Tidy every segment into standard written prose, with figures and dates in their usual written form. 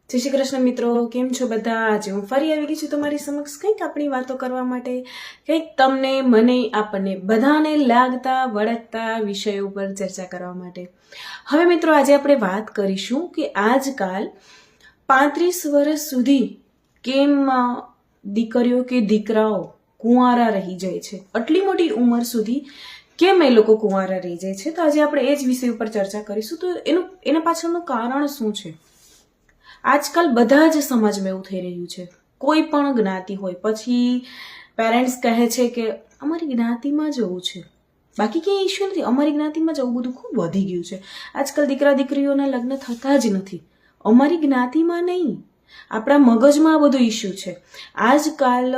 જય શ્રી કૃષ્ણ મિત્રો, કેમ છો બધા? આજે હું ફરી આવી ગઈ છું તમારી સમક્ષ કંઈક આપણી વાતો કરવા માટે, કંઈક તમને મને આપણને બધાને લાગતા વળગતા વિષયો ઉપર ચર્ચા કરવા માટે. હવે મિત્રો, આજે આપણે વાત કરીશું કે આજકાલ 35 વર્ષ સુધી કેમ દીકરીઓ કે દીકરાઓ કુંવારા રહી જાય છે, આટલી મોટી ઉંમર સુધી કેમ એ લોકો કુંવારા રહી જાય છે. તો આજે આપણે એ જ વિષય ઉપર ચર્ચા કરીશું. તો એના પાછળનું કારણ શું છે? આજકાલ બધા જ સમાજમાં એવું થઈ રહ્યું છે. કોઈ પણ જ્ઞાતિ હોય, પછી પેરેન્ટ્સ કહે છે કે અમારી જ્ઞાતિમાં જ એવું છે, બાકી ક્યાંય ઇશ્યુ નથી, અમારી જ્ઞાતિમાં જ આવું બધું ખૂબ વધી ગયું છે. આજકાલ દીકરા દીકરીઓના લગ્ન થતા જ નથી, અમારી જ્ઞાતિમાં નહીં, આપણા મગજમાં આ બધું ઇશ્યુ છે. આજકાલ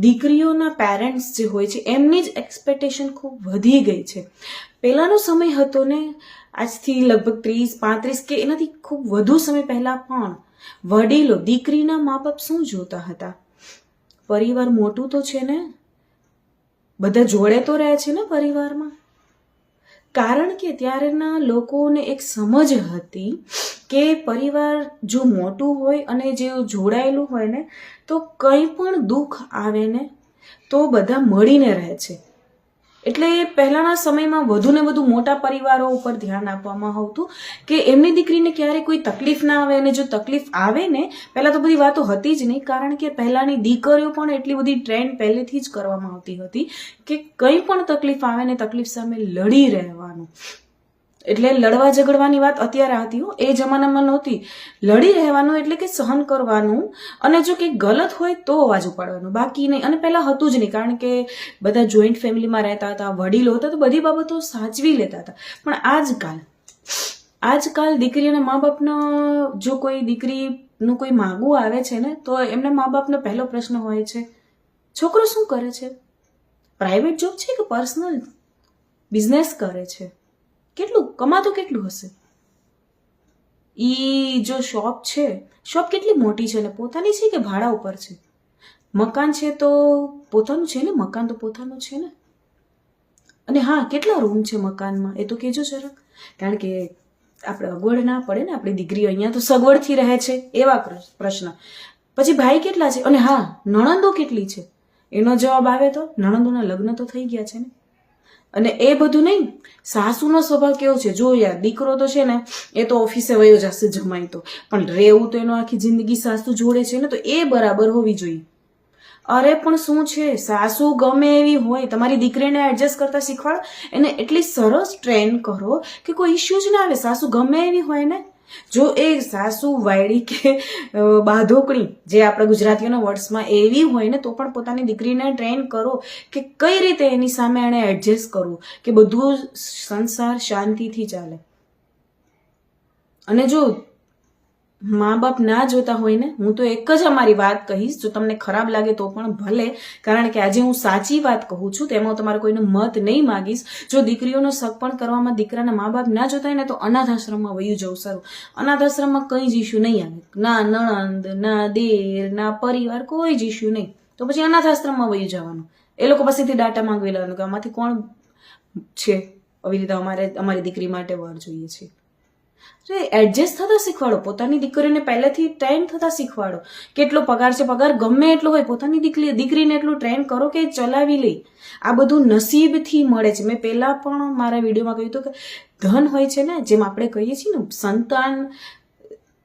દીકરીઓના પેરેન્ટ્સ જે હોય છે એમની જ એક્સપેક્ટેશન ખૂબ વધી ગઈ છે. પહેલાનો સમય હતો ને, આજથી લગભગ 30-35 કે એનાથી ખૂબ વધુ સમય પહેલા પણ વડીલો દીકરીના મા બાપ શું જોતા હતા? પરિવાર મોટું તો છે ને, બધા જોડે તો રહે છે ને પરિવારમાં. કારણ કે ત્યારેના લોકોને એક સમજ હતી કે પરિવાર જો મોટું હોય અને જે જોડાયેલું હોય ને, તો કંઈ પણ દુઃખ આવે ને તો બધા મળીને રહે છે. એટલે પહેલાના સમયમાં વધુ ને વધુ મોટા પરિવારો ઉપર ધ્યાન આપવામાં આવતું કે એમની દીકરીને ક્યારે કોઈ તકલીફ ના આવે. અને જો તકલીફ આવે ને, પહેલા તો બધી વાતો હતી જ નહીં, કારણ કે પહેલાની દીકરીઓ પણ એટલી બધી ટ્રેન પહેલેથી જ કરવામાં આવતી હતી કે કંઈ પણ તકલીફ આવે ને તકલીફ સામે લડી રહેવાનું. એટલે લડવા ઝઘડવાની વાત અત્યારે હતી હો, એ જમાનામાં નહોતી. લડી રહેવાનું એટલે કે સહન કરવાનું, અને જો કંઈક ગલત હોય તો અવાજ ઉપાડવાનું, બાકી નહીં. અને પહેલાં હતું જ નહીં, કારણ કે બધા જોઈન્ટ ફેમિલીમાં રહેતા હતા, વડીલો હતા, તો બધી બાબતો સાચવી લેતા હતા. પણ આજકાલ દીકરીઓના મા બાપનો જો કોઈ દીકરીનું કોઈ માગવું આવે છે ને, તો એમના મા બાપનો પહેલો પ્રશ્ન હોય છે, છોકરો શું કરે છે? પ્રાઇવેટ જોબ છે કે પર્સનલ બિઝનેસ કરે છે? કેટલું કમાતું કેટલું હશે? ઈ જો શોપ છે, શોપ કેટલી મોટી છે ને પોતાની છે કે ભાડા ઉપર છે? મકાન છે તો પોતાનું છે ને, મકાન તો પોતાનું છે ને. અને હા, કેટલા રૂમ છે મકાનમાં એ તો કહેજો જરાક, કારણ કે આપણે અગવડ ના પડે ને. આપણી દીકરી અહીંયા તો સગવડથી રહે છે એવા પ્રશ્ન. પછી ભાઈ કેટલા છે? અને હા, નણંદો કેટલી છે? એનો જવાબ આવે તો નણંદોના લગ્ન તો થઈ ગયા છે ને. અને એ બધું નહીં, સાસુનો સ્વભાવ કેવો છે જો યાર. દીકરો તો છે ને એ તો ઓફિસે વયો જશે જમાઈ તો, પણ રહેવું તો એનો આખી જિંદગી સાસુ જોડે છે ને, તો એ બરાબર હોવી જોઈએ. અરે પણ શું છે, સાસુ ગમે એવી હોય, તમારી દીકરીને એડજસ્ટ કરતા શીખવાડો, એને એટલી સરસ ટ્રેન કરો કે કોઈ ઇશ્યુ જ ના આવે. સાસુ ગમે એવી હોય ને, જો એ સાસુ વાયડી કે બાધોકણી, જે આપણા ગુજરાતીઓના વર્ડ્સમાં એવી હોય ને, તો પણ પોતાની દીકરીને ટ્રેન કરો કે કઈ રીતે એની સામે એને એડજસ્ટ કરવું કે બધું સંસાર શાંતિથી ચાલે. અને જો મા બાપ ના જોતા હોય ને, હું તો એક જ અમારી વાત કહીશ, જો તમને ખરાબ લાગે તો પણ ભલે, કારણ કે આજે હું સાચી વાત કહું છું, તેમાં તમારે કોઈનો મત નહીં માગીશ. જો દીકરીઓનો શક પણ કરવામાં દીકરાના મા બાપ ના જોતા હોય ને, તો અનાથ આશ્રમમાં વયું જવું સારું. અનાથ આશ્રમમાં કંઈ જ ઇશ્યુ નહીં આવે, ના નણંદ, ના દેર, ના પરિવાર, કોઈ જ ઇશ્યુ નહીં. તો પછી અનાથ આશ્રમમાં વયું જવાનું, એ લોકો પાસેથી ડાટા માંગવી લેવાનું કે આમાંથી કોણ છે આવી રીતે અમારી દીકરી માટે વર જોઈએ છે. એડજસ્ટ થતા શીખવાડો, પોતાની દીકરીને પહેલેથી ટ્રેન થતા શીખવાડો. કેટલો પગાર છે, પગાર ગમે એટલો હોય, પોતાની દીકરીને એટલું ટ્રેન કરો કે ચલાવી લે. આ બધું નસીબથી મળે છે. મેં પહેલા પણ મારા વિડીયોમાં કહ્યું હતું કે ધન હોય છે ને, જેમ આપણે કહીએ છીએ ને સંતાન,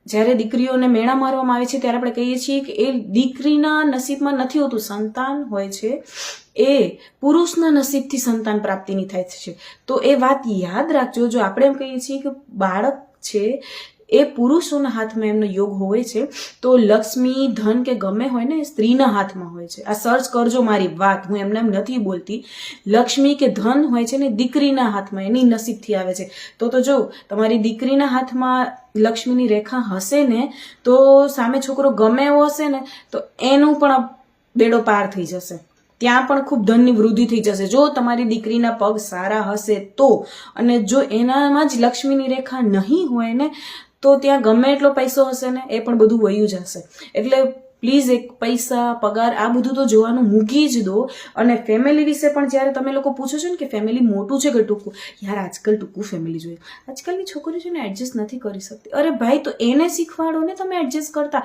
જ્યારે દીકરીઓને મેણા મારવામાં આવે છે ત્યારે આપણે કહીએ છીએ કે એ દીકરીના નસીબમાં નથી હોતું, સંતાન હોય છે એ પુરુષના નસીબથી સંતાન પ્રાપ્તિની થાય છે. તો એ વાત યાદ રાખજો. જો આપણે એમ કહીએ છીએ કે બાળક છે એ પુરુષોના હાથમાં એમનો યોગ હોય છે, તો લક્ષ્મી, ધન કે ગમે હોય ને, એ સ્ત્રીના હાથમાં હોય છે. આ સર્ચ કરજો મારી વાત, હું એમને એમ નથી બોલતી. લક્ષ્મી કે ધન હોય છે ને દીકરીના હાથમાં, એની નસીબથી આવે છે. તો જો તમારી દીકરીના હાથમાં લક્ષ્મીની રેખા હશે ને, તો સામે છોકરો ગમે એવો હશે ને, તો એનું પણ બેડો પાર થઈ જશે, ત્યાં પણ ખૂબ ધનની વૃદ્ધિ થઈ જશે. જો તમારી દીકરીના પગ સારા હશે તો. અને જો એનામાં જ લક્ષ્મીની રેખા નહીં હોય ને, તો ત્યાં ગમે એટલો પૈસો હશે ને, એ પણ બધું વયું જશે. એટલે પ્લીઝ એક પૈસા પગાર આ બધું તો જોવાનું મૂકી જ દો. અને ફેમિલી વિશે પણ જ્યારે તમે લોકો પૂછો છો ને કે ફેમિલી મોટું છે કે ટૂંકું, યાર આજકાલ ટૂંકું ફેમિલી જોઈએ. આજકાલની છોકરીઓ છે ને એડજસ્ટ નથી કરી શકતી. અરે ભાઈ તો એને શીખવાડો ને તમે એડજસ્ટ કરતા.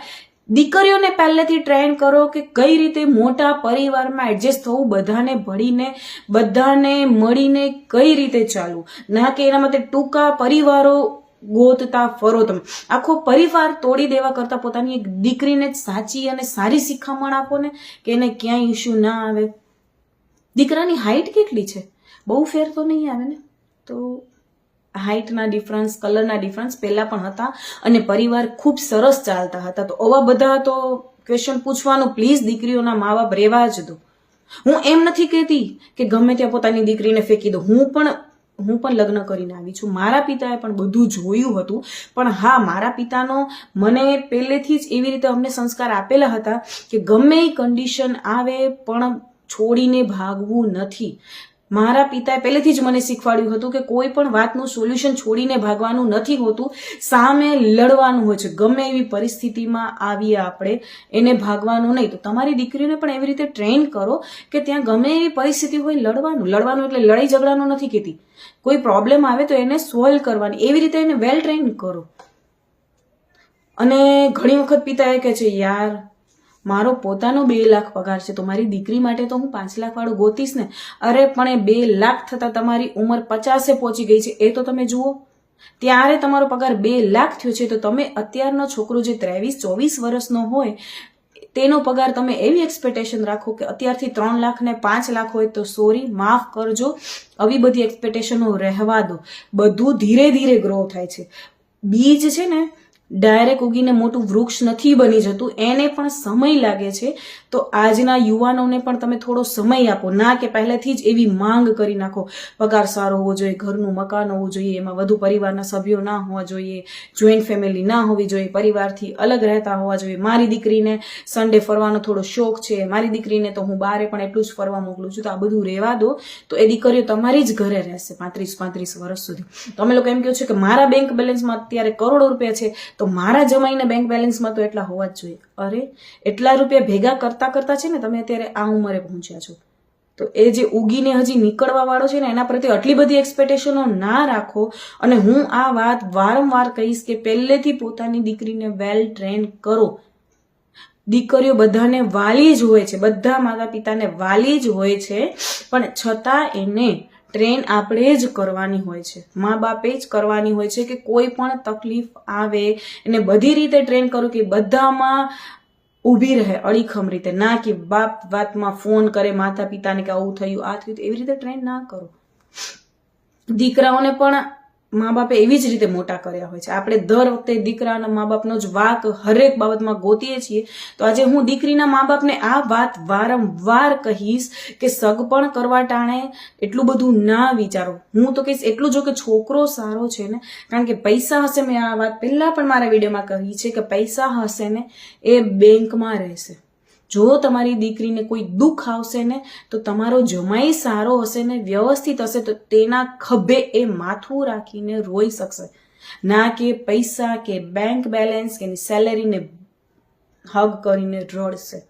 દીકરીઓને પહેલેથી ટ્રેન કરો કે કઈ રીતે મોટા પરિવારમાં એડજસ્ટ થવું, બધાને ભળીને બધાને મળીને કઈ રીતે ચાલવું, ના કે એના માટે ટૂંકા પરિવારો ગોતતા ફરો. તમે આખો પરિવાર તોડી દેવા કરતા પોતાની એક દીકરીને જ સાચી અને સારી શિખામણ આપો ને કે એને ક્યાંય ઇશ્યુ ના આવે. દીકરાની હાઈટ કેટલી છે? બહુ ફેર તો નહીં આવે ને. તો હાઈટના ડિફરન્સ, કલરના ડિફરન્સ પહેલા પણ હતા અને પરિવાર ખૂબ સરસ ચાલતા હતા. તો આવા બધા તો ક્વેશ્ચન પૂછવાનું પ્લીઝ દીકરીઓના મા બાપ રહેવા જ દો. હું એમ નથી કહેતી કે ગમે ત્યાં પોતાની દીકરીને ફેંકી દો. હું પણ લગ્ન કરીને આવી છું. મારા પિતાએ પણ બધું જોયું હતું. પણ હા, મારા પિતાનો મને પહેલેથી જ એવી રીતે અમને સંસ્કાર આપેલા હતા કે ગમે એ કન્ડિશન આવે પણ છોડીને ભાગવું નથી. મારા પિતાએ પહેલેથી જ મને શીખવાડ્યું હતું કે કોઈ પણ વાતનું સોલ્યુશન છોડીને ભાગવાનું નથી હોતું, સામે લડવાનું હોય છે. ગમે એવી પરિસ્થિતિમાં આવીએ આપણે, એને ભાગવાનું નહીં. તો તમારી દીકરીઓને પણ એવી રીતે ટ્રેન કરો કે ત્યાં ગમે એવી પરિસ્થિતિ હોય લડવાનું એટલે લડાઈ ઝઘડાનું નથી કહેતી. કોઈ પ્રોબ્લેમ આવે તો એને સોલ્વ કરવાની, એવી રીતે એને વેલ ટ્રેન કરો. અને ઘણી વખત પિતા એ કહે છે યાર મારો પોતાનો 2 લાખ પગાર છે તો મારી દીકરી માટે તો હું 5 લાખ વાળું ગોતીશ ને. અરે પણ એ 2 લાખ થતા તમારી ઉંમર 50 પહોંચી ગઈ છે એ તો તમે જુઓ. ત્યારે તમારો પગાર 2 લાખ થયો છે તો તમે અત્યારનો છોકરો જે 23-24 વર્ષનો હોય તેનો પગાર તમે એવી એક્સપેક્ટેશન રાખો કે અત્યારથી 3 લાખ ને 5 લાખ હોય તો સોરી, માફ કરજો, આવી બધી એક્સપેક્ટેશનો રહેવા દો. બધું ધીરે ધીરે ગ્રો થાય છે. બીજ છે ને ડાયરેક્ટ ઉગીને મોટું વૃક્ષ નથી બની જતું, એને પણ સમય લાગે છે. તો આજના યુવાનોને પણ તમે થોડો સમય આપો. ના કે પહેલેથી જ એવી માંગ કરી નાખો પગાર સારો હોવો જોઈએ, ઘરનું મકાન હોવું જોઈએ, એમાં વધુ પરિવારના સભ્યો ના હોવા જોઈએ, જોઈન્ટ ફેમિલી ના હોવી જોઈએ, પરિવારથી અલગ રહેતા હોવા જોઈએ. મારી દીકરીને સન્ડે ફરવાનો થોડો શોખ છે, મારી દીકરીને તો હું બારે પણ એટલું જ ફરવા મોકલું છું. તો આ બધું રહેવા દો. તો એ દીકરીઓ તમારી જ ઘરે રહેશે 35 વર્ષ સુધી. તમે લોકો એમ કહો છો કે મારા બેંક બેલેન્સમાં અત્યારે કરોડો રૂપિયા છે તો મારા જમાઈને બેંક બેલેન્સમાં તો એટલા હોવા જ જોઈએ. અરે એટલા રૂપિયા ભેગા કરતા છે ને તમે અત્યારે આ ઉંમરે પહોંચ્યા છો. તો એ જે ઉગીને હજી નીકળવા વાળો છે ને એના પ્રત્યે આટલી બધી એક્સપેક્ટેશનો ના રાખો. અને હું આ વાત વારંવાર કહીશ કે પહેલેથી પોતાની દીકરીને વેલ ટ્રેન કરો. દીકરીઓ બધાને વાલી જ હોય છે, બધા માતા પિતાને વાલી જ હોય છે, પણ છતાં એને ટ્રેન આપણે જ કરવાની હોય છે, મા બાપે જ કરવાની હોય છે. કે કોઈ પણ તકલીફ આવે એને બધી રીતે ટ્રેન કરો કે બધામાં ઊભી રહે અડીખમ રીતે. ના કે બાપ વાતમાં ફોન કરે માતા પિતાને કે આવું થયું આ થયું, એવી રીતે ટ્રેન ના કરો. દીકરાઓને પણ મા બાપે એવી જ રીતે મોટા કર્યા હોય છે. આપણે દર વખતે દીકરાના મા બાપનો જ વાક હરેક બાબતમાં ગોતીએ છીએ. તો આજે હું દીકરીના મા બાપને આ વાત વારંવાર કહીશ કે સગપણ કરવા ટાણે એટલું બધું ના વિચારો. હું તો કહીશ એટલું જો કે છોકરો સારો છે ને, કારણ કે પૈસા હશે, મેં આ વાત પહેલા પણ મારા વિડીયોમાં કહી છે કે પૈસા હશે ને એ બેંકમાં રહેશે. જો તમારી દીકરીને કોઈ દુઃખ આવશે ને તો તમારો જમાઈ સારો હશે ને વ્યવસ્થિત હશે તો તેના ખભે એ માથું રાખીને રોઈ શકશે. ના કે પૈસા કે બેંક બેલેન્સ કે સેલેરીને હગ કરીને રડશે.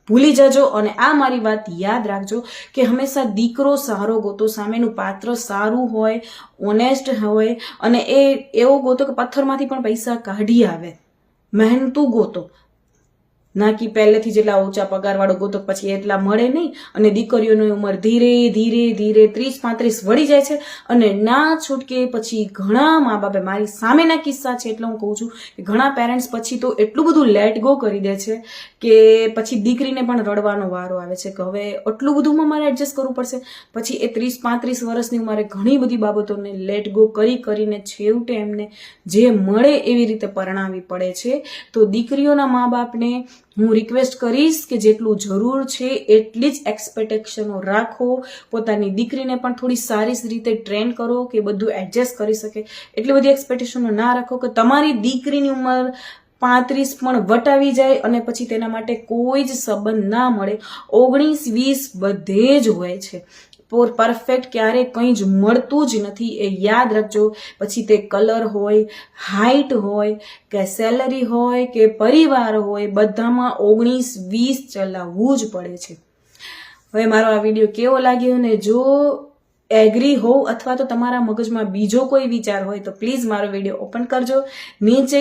ભૂલી જજો. અને આ મારી વાત યાદ રાખજો કે હંમેશા દીકરો સારો ગોતો, સામેનું પાત્ર સારું હોય, ઓનેસ્ટ હોય અને એ એવો ગોતો કે પથ્થરમાંથી પણ પૈસા કાઢી આવે. મહેનતું ગોતો, ના કે પહેલેથી જેટલા ઊંચા પગારવાળો ગોતો પછી એટલા મળે નહીં. અને દીકરીઓની ઉંમર ધીરે ધીરે 30-35 વળી જાય છે અને ના છૂટકે પછી ઘણા મા બાપે, મારી સામેના કિસ્સા છે એટલે હું કહું છું કે ઘણા પેરેન્ટ્સ પછી તો એટલું બધું લેટ ગો કરી દે છે કે પછી દીકરીને પણ રડવાનો વારો આવે છે કે હવે આટલું બધું મારે એડજસ્ટ કરવું પડશે. પછી એ 30-35 વર્ષની ઉંમરે ઘણી બધી બાબતોને લેટ ગો કરીને છેવટે એમને જે મળે એવી રીતે પરણાવી પડે છે. તો દીકરીઓના મા બાપને હું રિક્વેસ્ટ કરીશ કે જેટલું જરૂર છે એટલી જ એક્સપેક્ટેશનો રાખો. પોતાની દીકરીને પણ થોડી સારી રીતે ટ્રેન કરો કે બધું એડજસ્ટ કરી શકે. એટલી બધી એક્સપેક્ટેશનો ના રાખો કે તમારી દીકરીની ઉંમર 35 પણ વટાવી જાય અને પછી તેના માટે કોઈ જ સંબંધ ના મળે. 19-20 બધે જ હોય છે. પરફેક્ટ ક્યારેય કંઈ જ મળતું જ નથી, એ યાદ રાખજો. પછી તે કલર હોય, હાઇટ હોય કે સેલરી હોય કે પરિવાર હોય, બધામાં 19-20 ચલાવવું જ પડે છે. હવે મારો આ વિડીયો કેવો લાગ્યો ને જો એગ્રી હોવ અથવા તો તમારા મગજમાં બીજો કોઈ વિચાર હોય તો પ્લીઝ મારો વિડીયો ઓપન કરજો. નીચે